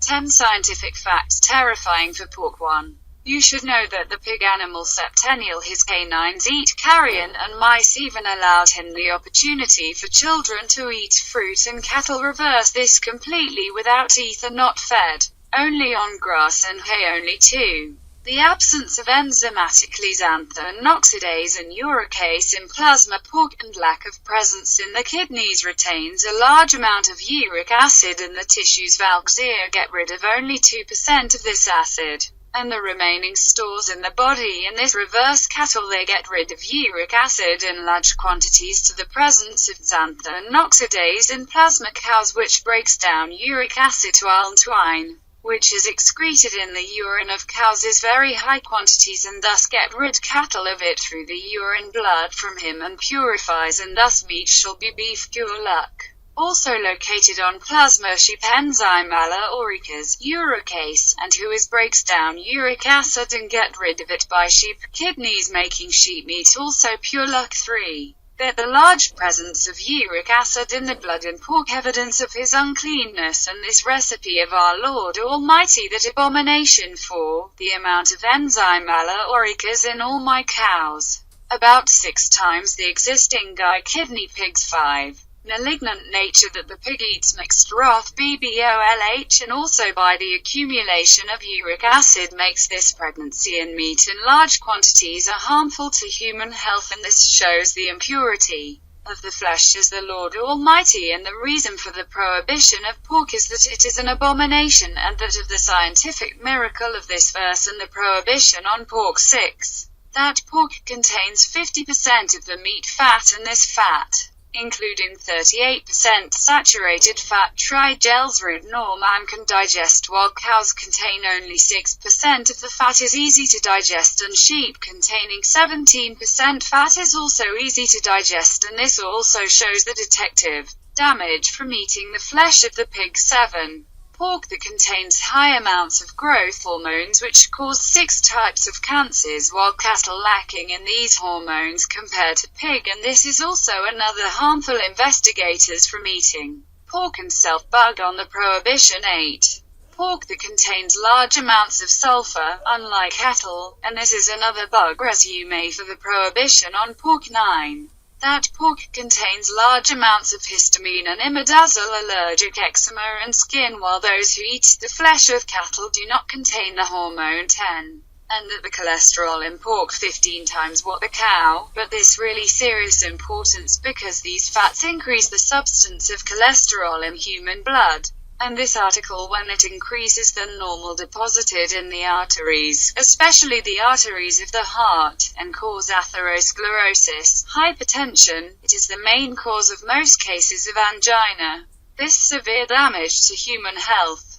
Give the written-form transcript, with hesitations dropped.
10 scientific facts terrifying for pork. 1. You should know that the pig animal Septennial, his canines eat carrion, and mice even allowed him the opportunity for children to eat fruit, and cattle reverse this completely without teeth and not fed only on grass and hay. Only 2. The absence of enzymatically xanthan oxidase and uricase in plasma pork and lack of presence in the kidneys retains a large amount of uric acid in the tissues. Valgxia get rid of only 2% of this acid, and the remaining stores in the body. In this reverse cattle, they get rid of uric acid in large quantities to the presence of xanthan oxidase in plasma. Cows, which breaks down uric acid to allantoin, which is excreted in the urine of cows, is very high quantities, and thus get rid cattle of it through the urine blood from him and purifies, and thus meat shall be beef pure luck. Also located on plasma sheep enzyme uricase, uricase, and who is breaks down uric acid and get rid of it by sheep kidneys, making sheep meat also pure luck. 3. That the large presence of uric acid in the blood in pork evidence of his uncleanness, and this recipe of our Lord Almighty that abomination. 4. The amount of enzyme uricase in all my cows, about 6 times the existing guy kidney pigs. 5. Malignant nature that the pig eats mixed broth BBOLH, and also by the accumulation of uric acid makes this pregnancy and meat in large quantities are harmful to human health, and this shows the impurity of the flesh as the Lord Almighty, and the reason for the prohibition of pork is that it is an abomination, and that of the scientific miracle of this verse and the prohibition on pork. 6. That pork contains 50% of the meat fat, and this fat, including 38% saturated fat triglycerides, no man can digest, while cows contain only 6% of the fat is easy to digest, and sheep containing 17% fat is also easy to digest, and this also shows the detective damage from eating the flesh of the pig. 7. Pork that contains high amounts of growth hormones which cause 6 types of cancers, while cattle lacking in these hormones compared to pig, and this is also another harmful investigators from eating pork and self-bug on the prohibition. 8. Pork that contains large amounts of sulfur, unlike cattle, and this is another bug resume for the prohibition on pork. 9. That pork contains large amounts of histamine and imidazole, allergic eczema and skin, while those who eat the flesh of cattle do not contain the hormone. 10. And that the cholesterol in pork 15 times what the cow, but this really serious importance because these fats increase the substance of cholesterol in human blood. And this article, when it increases the normal deposited in the arteries, especially the arteries of the heart, and cause atherosclerosis, hypertension, it is the main cause of most cases of angina. This severe damage to human health